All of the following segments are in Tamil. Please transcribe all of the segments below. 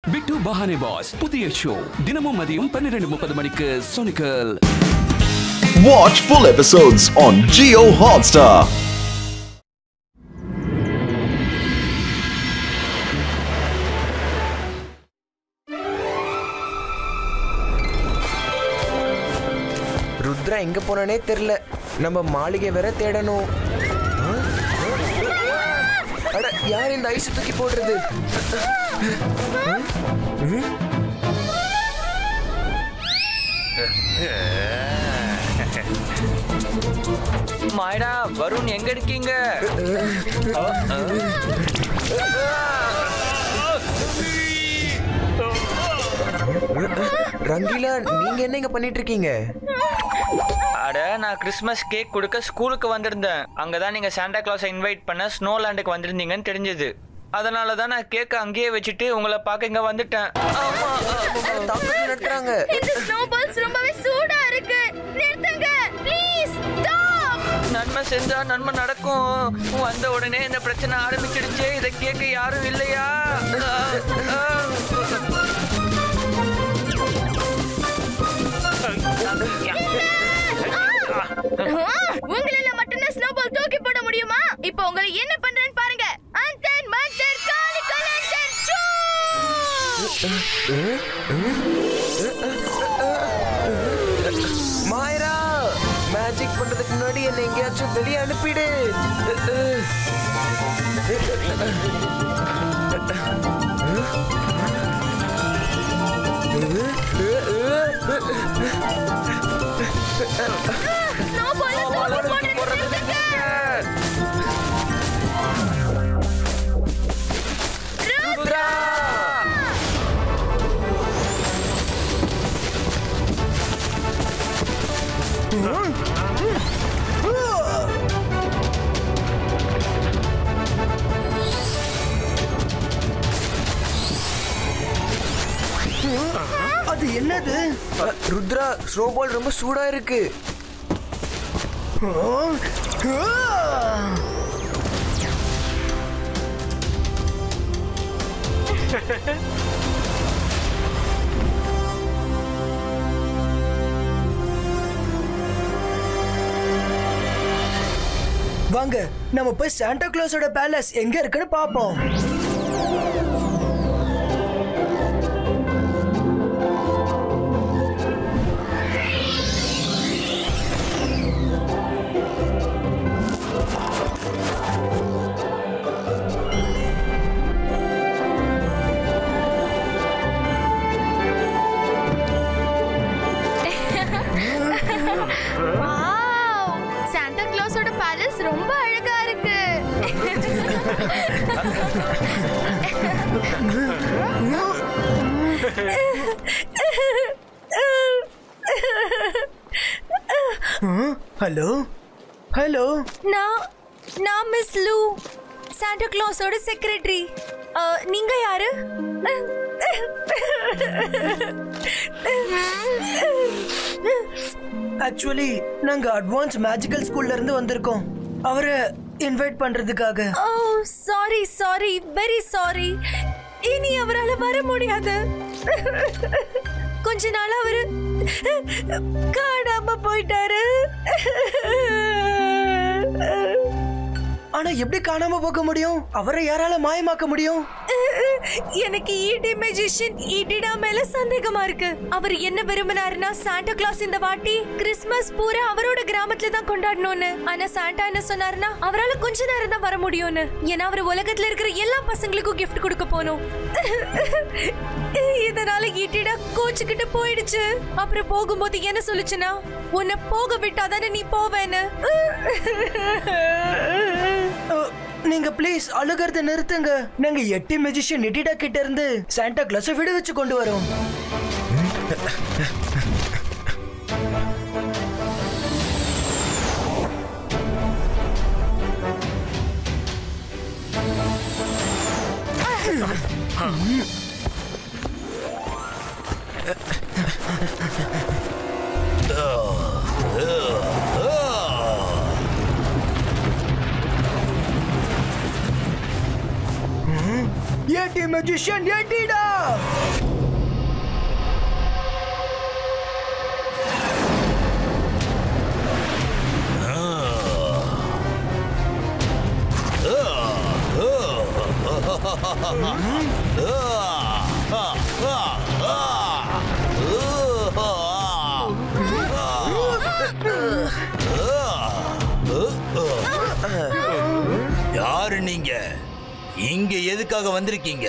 பிட்டு பஹானே பாஸ் புதிய ஷோ தினமும் மதியம் 12:30 மணிக்கு சோனிக்கல். Watch full episodes on Jio Hotstar. Rudra எங்க போனானே தெரியல. நம்ம மாளிகை வேற தேடணும். அட யார் இந்த ஐஸ் தூக்கி போடுறது? மாயடா வருண் எங்க இருக்கீங்க? ரங்கீலா நீங்க என்ன இங்க பண்ணிட்டு இருக்கீங்க? அட நான் கிறிஸ்மஸ் கேக் கொடுக்க ஸ்கூலுக்கு வந்திருந்தேன். அங்கதான் நீங்க சாண்டா கிளாஸை இன்வைட் பண்ண ஸ்னோலாண்டுக்கு வந்திருந்தீங்கன்னு தெரிஞ்சது. அதனால தான் நான் கேக்க அங்கேயே வச்சுட்டு உங்களை பார்க்க இங்க வந்துட்டேன். நடத்துறாங்க. இந்த ஸ்னோபால்ஸ் ரொம்பவே சூடா இருக்கு. நிறுத்துங்க ப்ளீஸ் ஸ்டாப். நன்மை செஞ்சா நன்மை நடக்கும். வந்த உடனே இந்த பிரச்சனை ஆரம்பிச்சிடுச்சு. இதை கேட்க யாரும் இல்லையா? உங்களால மட்டும்தான் ஸ்னோபால் தூக்கி போட முடியுமா? இப்போ உங்களை என்ன பண்றேன்னு பாருங்க. அந்தன் மந்தர் காலி கலண்டர் சூ. மாயரா மேஜிக் பண்றதுக்கு முன்னாடி என்ன எங்கேயாச்சும் வெளியே அனுப்பிடு. ஸ்னோபால் தூக்கி போடுறது ருத்ரா! அது என்னது? ருத்ரா ஸ்னோபால் ரொம்ப சூடா இருக்கு. வாங்க நம்ம போய் சாண்டா கிளாஸோட பேலஸ் எங்க இருக்குன்னு பாப்போம். வாவ்! சாண்டா கிளாஸோட பேலஸ் ரொம்ப அழகா இருக்கு. ஹலோ ஹலோ, நான் மிஸ் லூ, சாண்டா கிளாஸோட செக்ரட்டரி. நீங்க யாரு? ஆக்சுவலி நாங்க அட்வான்ஸ் மேஜிக்கல் ஸ்கூல்ல இருந்து வந்திருக்கோம் அவரை இன்வைட் பண்றதுக்காக. ஓ சாரி வெரி சாரி. இனி அவரால வர முடியாது. கொஞ்ச நாள் அவரு காணாம போயிட்டாரு. ஆனா எப்படி காணாம போக முடியும்? அவரை யாரால மாயமாக்க முடியும்? எனக்கு ஈடி மேஜிஷியன் ஈடிடா மேல சந்தேகமா இருக்கு. அவர் என்ன விரும்பினாருன்னா சாண்டா கிளாஸ் இந்த வாட்டி கிறிஸ்மஸ் பூரா அவரோட கிராமத்துல தான் கொண்டாடணும்னு. ஆனா சாண்டா என்ன சொன்னாருன்னா அவரால கொஞ்ச நேரம் தான் வர முடியும்னு. ஏன்னா அவர் உலகத்துல இருக்கிற எல்லா பசங்களுக்கும் கிஃப்ட் கொடுக்க போனோம். இதனால ஈடிடா கோச்சுக்கிட்டு போயிடுச்சு. அப்புறம் போகும்போது என்ன சொல்லுச்சுன்னா, உன்னை போக விட்டாதானே நீ போவேன்னு. நீங்க ப்ளீஸ் அழுகிறத நிறுத்துங்க. நாங்க எட்டி மேஜிஷியன் நிட்டிடா கிட்ட இருந்து சாண்டா கிளாஸை விடுவிச்சு கொண்டு வரோம். Yeti magician, Yeti da! யாரு நீங்க? இங்க எதுக்காக வந்திருக்கீங்க?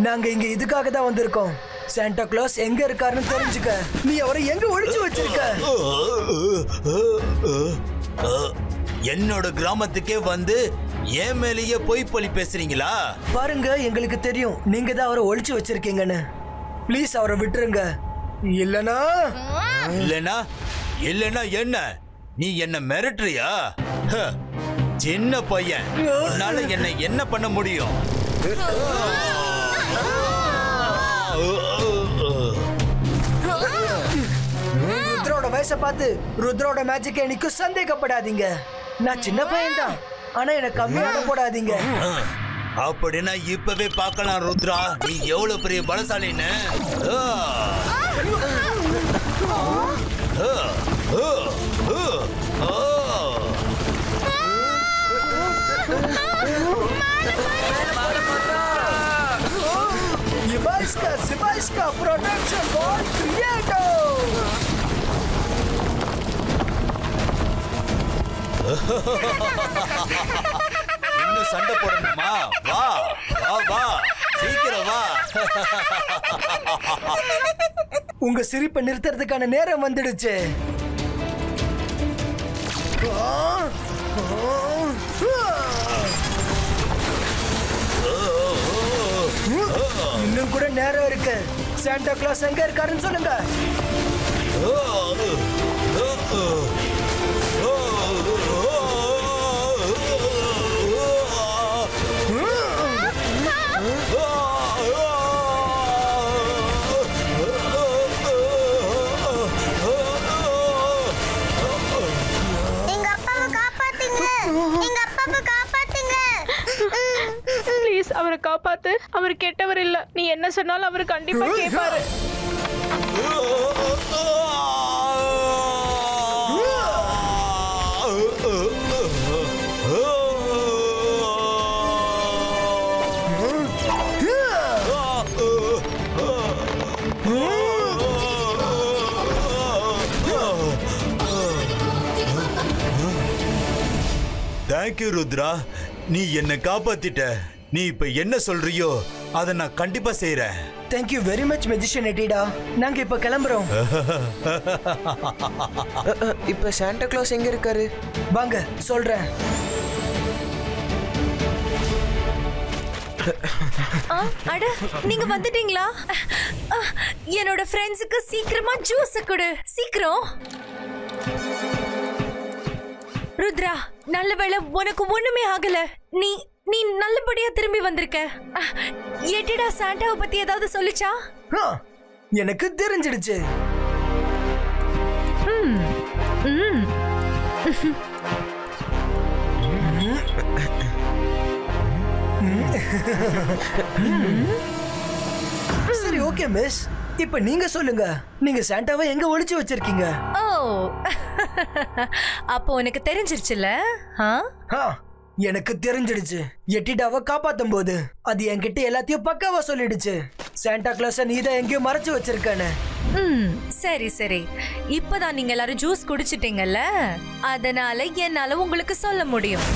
நாங்க இங்க இதுக்காக தான் வந்திருக்கோம். சாண்டா கிளாஸ் எங்க இருக்காருன்னு தெரிஞ்சுக்க. நீ அவரை எங்க ஒளிச்சு வச்சிருக்க? என்னோட கிராமத்துக்கே வந்து ஏன் மேலேயே பொய் பழி பேசுறீங்களா? பாருங்க, எங்களுக்கு தெரியும் நீங்க தான் அவரை ஒளிச்சு வச்சிருக்கீங்கன்னு. ப்ளீஸ் அவரை விட்டுருங்க. இல்லனா இல்லனா என்ன? நீ என்ன மிரட்டுறியா? சின்ன பையன், உன்னால என்ன பண்ண முடியும்? ருத்ரோட வயசை பார்த்து ருத்ரோட மேஜிக் எனக்கு சந்தேகப்படாதீங்க. நான் சின்ன பையன் தான், ஆனா எனக்கு கம்மியான போடாதீங்க. அப்படின்னா இப்பவே பார்க்கலாம் ருத்ரா, நீ எவ்வளவு பெரிய பலசாலின்னு. Sibaiska Production Ball Creator. இன்னும் சண்டை போடணுமா? வா வா வா, சீக்கிரம் வா. உங்க சிரிப்பை நிறுத்துறதுக்கான நேரம் வந்துடுச்சு. இன்னும் கூட நேரம் இருக்கு. சாண்டா கிளாஸ் எங்க இருக்காருன்னு சொல்லுங்க. அவரை காப்பாத்து. அவர் கெட்டவர் இல்ல. நீ என்ன சொன்னாலும் அவர் கண்டிப்பா கேட்பாரு. தேங்க்யூ ருத்ரா, நீ என்ன காப்பாத்திட்ட. நீ இப்ப என்ன சொல்றியோ அதை நான் கண்டிப்பா செய்யறேன். Thank you very much magician எட்டிடா. நாங்க இப்ப கிளம்புறோம். இப்ப சாண்டா கிளாஸ் எங்க இருக்காரு? வாங்க சொல்றேன். அட, நீங்க வந்துட்டீங்களா? என்னோட ஃப்ரெண்ட்ஸுக்கு சீக்கிரமா ஜூஸ் கொடு, சீக்கிரம். ருத்ரா, நல்ல வேளை உனக்கு ஒண்ணுமே ஆகல. நீ நல்லபடியா திரும்பி வந்திருக்க. எட்டிடா சாண்டாவை பத்தி ஏதாவது சொல்லுச்சா? எனக்கு தெரிஞ்சிடுச்சு. சரி, ஓகே மிஸ். இப்ப நீங்க சொல்லுங்க, நீங்க சாண்டாவை எங்க ஒளிச்சு வச்சிருக்கீங்க? ஓ, அப்போ உனக்கு தெரிஞ்சிருச்சுல? எனக்கு தெரிஞ்சிடுச்சு. எட்டிடாவை காப்பாத்தும் போது அது என்கிட்ட எல்லாத்தையும் பக்காவா சொல்லிடுச்சு. சாண்டா கிளாஸ் நீதான் எங்கேயோ மறைச்சு வச்சிருக்கானு. சரி சரி, இப்பதான் நீங்க எல்லாரும் ஜூஸ் குடிச்சிட்டீங்கல்ல, அதனால என்னால உங்களுக்கு சொல்ல முடியும்.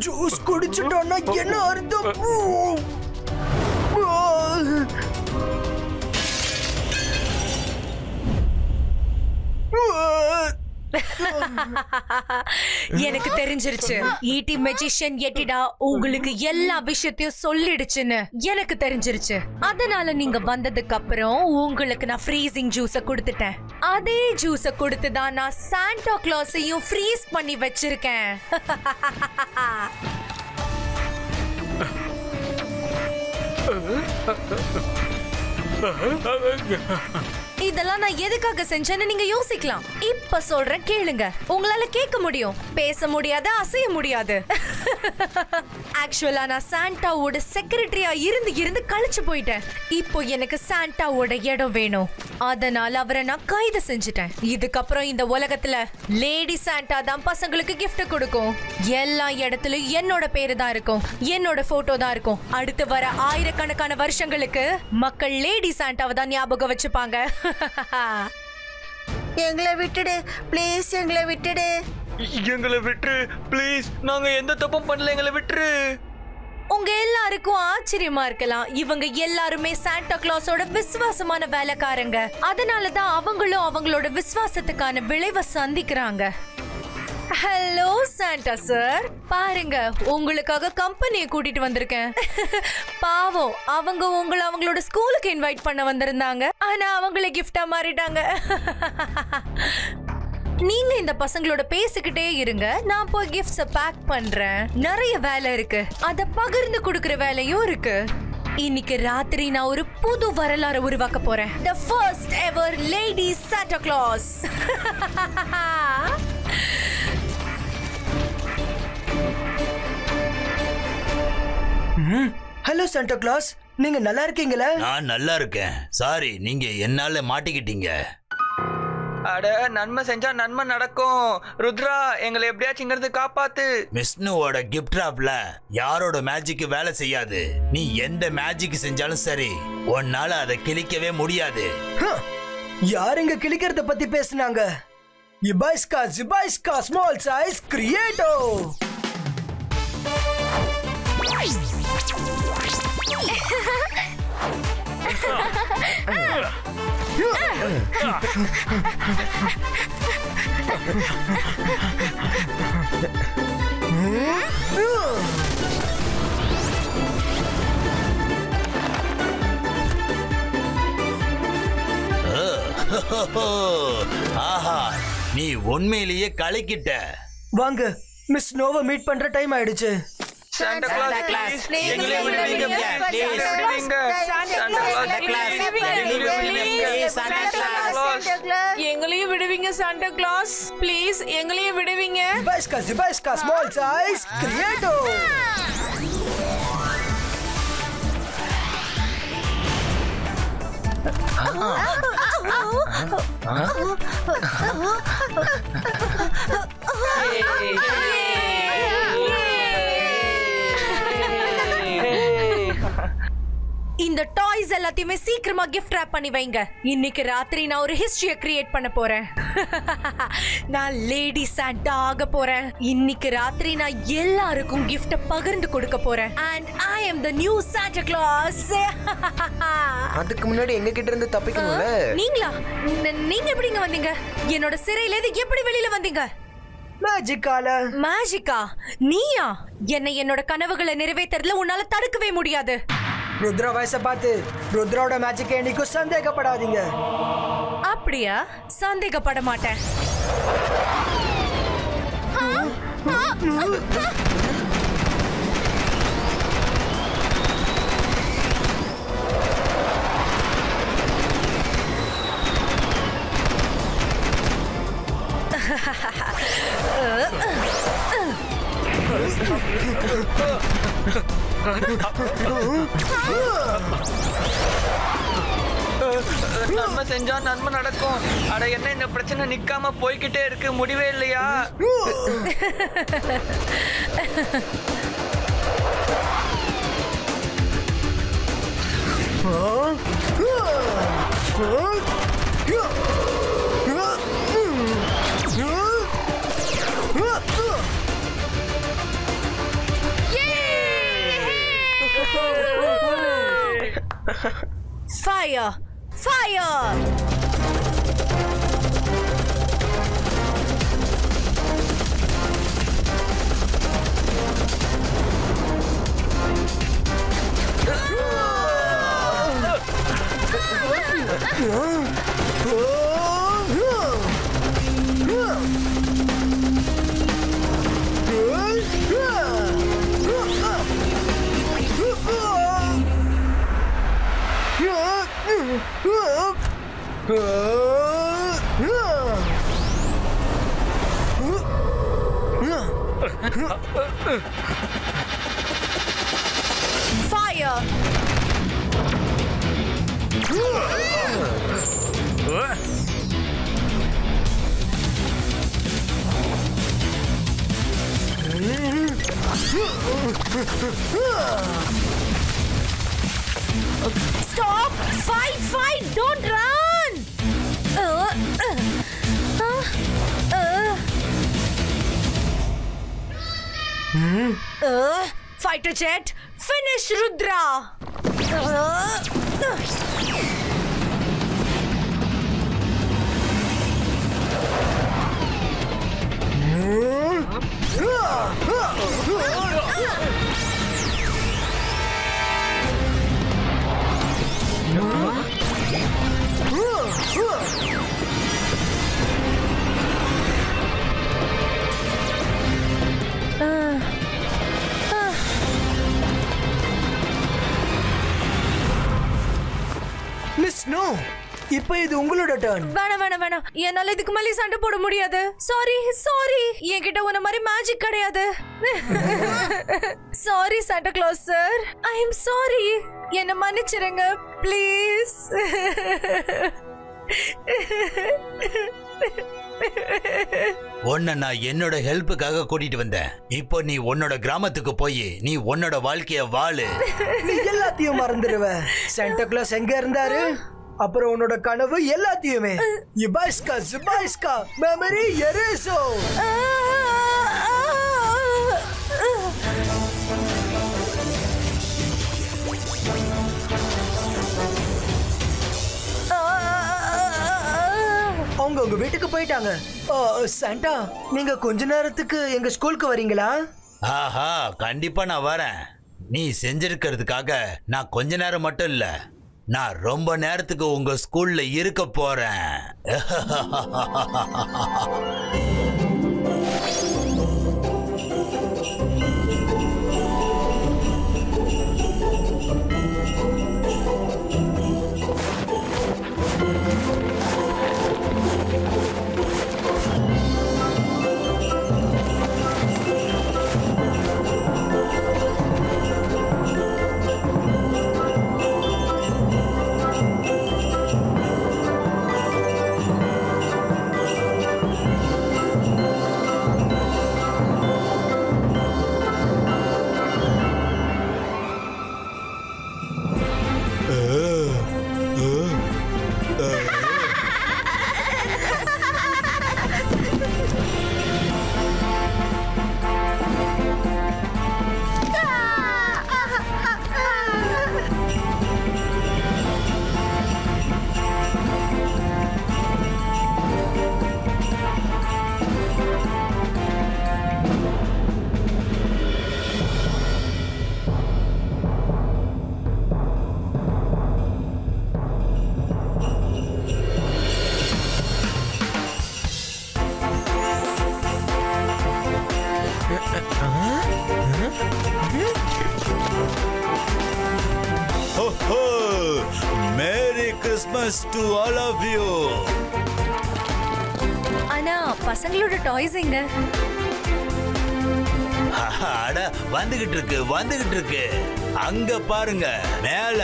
ஜூஸ் குடிச்சிட்டோம்னா என்ன அர்த்தம்? எனக்கு தெரிஞ்சிருச்சு. ஈட்டி மெஜிஷியன் எட்டிடா உங்களுக்கு எல்லா விஷயத்தையும் சொல்லிடுச்சுன்னு எனக்கு தெரிஞ்சிருச்சு. அதனால நீங்க வந்ததுக்கு அப்புறம் உங்களுக்கு நான் ஃப்ரீசிங் ஜூஸ கொடுத்துட்டேன். அதே ஜூஸ கொடுத்து தான் நான் சாண்டா கிளாஸையும் ஃப்ரீஸ் பண்ணி வச்சிருக்கேன். இதெல்லாம் நான் எதுக்காக செஞ்சேன்னு நீங்க யோசிக்கலாம். இப்ப சொல்றேன் கேளுங்க. உங்களால கேட்க முடியும், பேச முடியாது, அசைய முடியாது. ஆக்சுவலா நான் சாண்டாவோட செக்ரட்டரியா இருந்து கழிச்சு போயிட்டேன். இப்போ எனக்கு சாண்டாவோட இடம் வேணும். அதனால அவரை நான் கைது செஞ்சுட்டேன். இதுக்கப்புறம் இந்த உலகத்துல லேடி சாண்டா தான் பசங்களுக்கு gift கொடுக்கும். எல்லா இடத்துலயும் என்னோட பேரு தான் இருக்கும், என்னோட போட்டோ தான் இருக்கும். அடுத்து வர ஆயிரக்கணக்கான வருஷங்களுக்கு மக்கள் லேடி சாண்டாவை தான் ஞாபகம் வச்சுப்பாங்க. எங்களை விட்டுடு ப்ளீஸ், எங்களை விட்டுடு. எங்களை விட்டுரு ப்ளீஸ், நாங்க எந்த தப்பும் பண்ணல, எங்களை விட்டுரு. உங்க எல்லாருக்கும் ஆச்சரியமா இருக்கலாம், இவங்க எல்லாருமே சாண்டா கிளாஸோட விசுவாசமான வேலைக்காரங்க. அதனாலதான் அவங்களும் அவங்களோட விசுவாசத்துக்கான விளைவை சந்திக்கிறாங்க. ஹலோ சாண்டா சார், பாருங்க உங்களுக்காக கம்பெனியை கூட்டிட்டு வந்திருக்கேன். பாவம், அவங்க உங்களை அவங்களோட ஸ்கூலுக்கு இன்வைட் பண்ண வந்திருந்தாங்க, ஆனா அவங்களே கிஃப்டா மாறிட்டாங்க. நீங்க இந்த பசங்களோட பேசிக்கிட்டே இருங்க, நான் போய் கிஃப்ட்ஸ பேக் பண்றேன். நிறைய வேலை இருக்கு, அத பகிர்ந்து கொடுக்கிற வேலையும் இருக்கு. இன்னைக்கு ராத்திரி நான் ஒரு புது வரலாறு உருவாக்க போறேன். The first ever lady Santa Claus. Hello Santa Claus, நீங்க நல்லா இருக்கீங்களா? நான் நல்லா இருக்கேன். சாரி, நீங்க என்னால மாட்டிக்கிட்டீங்க. அட, நன்மை செஞ்சா நன்மை நடக்கும். ருத்ரா, எங்களை எப்படியாச்சும் இங்கிருந்து காப்பாத்து. விஷ்ணுவோட கிஃப்ட் ட்ராப்ல யாரோட மேஜிக் வேலை செய்யாது. நீ எந்த மேஜிக் செஞ்சாலும் சரி, உன்னால அதை கிழிக்கவே முடியாது. யார் இங்க கிளிக்கிறத பத்தி பேசுனாங்க? இபாய்ஸ்கா ஜிபாய்ஸ்கா ஸ்மால் சைஸ் கிரியேட்டோ. ஆஹா, நீ உண்மையிலேயே கலக்கிட்ட. வாங்க, மிஸ் நோவா மீட் பண்ற டைம் ஆயிடுச்சு. சாண்டா கிளாஸ், எங்களை விடுவீங்க ப்ளீஸ், எங்களை விடுவீங்க. சாண்டா கிளாஸ், எங்களையும் விடுவீங்க சாண்டா கிளாஸ் ப்ளீஸ், எங்களையும் விடுவீங்க. இபாய்ஸ்கா ஜிபாய்ஸ்கா ஸ்மால் சைஸ் கிரியேட்டோ. இந்த டாய்ஸ் எல்லாத்தையுமே சீக்கிரமா gift wrap பண்ணி வைங்க. இன்னைக்கு ராத்திரி நான் ஒரு ஹிஸ்டரியை கிரியேட் பண்ண போறேன். நான் லேடி சாண்டா ஆக போறேன். இன்னைக்கு ராத்திரி நான் எல்லாருக்கும் gift பகிர்ந்து கொடுக்க போறேன். And I am the new Santa Claus. அதுக்கு முன்னாடி எங்க கிட்ட இருந்து தப்பிக்கணும்ல. நீங்களா? நீங்க எப்படிங்க வந்தீங்க? என்னோட சிறையில இருந்து எப்படி வெளியில வந்தீங்க? மேஜிக்கால. மேஜிக்கா? நீயா? என்னோட கனவுகளை நிறைவேற்றுறதுல உன்னால தடுக்கவே முடியாது. ருத்ரா வயசை பார்த்து ருத்ராவோட மேஜிக் என்னைக்கும் சந்தேகப்படாதீங்க. அப்படியா? சந்தேகப்பட மாட்டேன். நன்மை செஞ்சா நன்மை நடக்கும். அட, என்ன இந்த பிரச்சனை நிக்காம போய்கிட்டே இருக்கு, முடிவே இல்லையா? Fire! Fire! Fire! Stop! Fight! Don't run! Fighter jet, finish Rudra! Miss no, இப்போ இது உங்களோட டர்ன். வேணாம், என்னால இதுக்கு மேலே சண்டை போட முடியாது. சாரி, என்கிட்ட உன்ன மாதிரி மேஜிக் கிடையாது. Sorry Santa Claus sir, I am sorry. என்ன மன்னிச்சிருங்க ப்ளீஸ். உன்னை நான் என்னோட ஹெல்ப்புக்காக கூட்டிட்டு வந்தேன். இப்போ நீ உன்னோட கிராமத்துக்கு போய் நீ உன்னோட வாழ்க்கைய வாழு. நீ எல்லாத்தையும் மறந்துடுவ. சாண்டா கிளாஸ் எங்க இருந்தாரு, அப்புறம் உன்னோட கனவு எல்லாத்தையுமே. இபாய்ஸ்கா மெமரி எரேசோ. அவங்க உங்க வீட்டுக்கு போயிட்டாங்க. சாண்டா, நீங்க கொஞ்ச நேரத்துக்கு எங்க ஸ்கூலுக்கு வரீங்களா? ஆஹா, கண்டிப்பா நான் வரேன். நீ செஞ்சிருக்கிறதுக்காக நான் கொஞ்ச நேரம் மட்டும் இல்ல, நான் ரொம்ப நேரத்துக்கு உங்க ஸ்கூல்ல இருக்க போறேன். Merry Christmas to all of you. அண்ணா, பசங்களோட டாய்ஸ் எங்க? அட, வந்துகிட்டு இருக்கு. அங்க பாருங்க, மேல.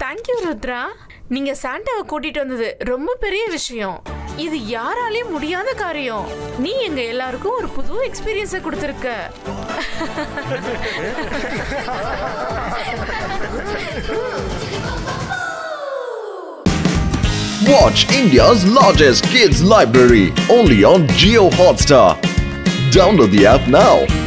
Thank you, Rudra. நீங்க சாண்டாவை கூட்டிட்டு வந்தது ரொம்ப பெரிய விஷயம். இது யாராலையும் முடியாத காரியம். நீ எங்க எல்லாருக்கும் ஒரு புது எக்ஸ்பீரியன்ஸை கொடுத்திருக்க. Watch India's largest kids library only on Jio Hotstar. Download the app now.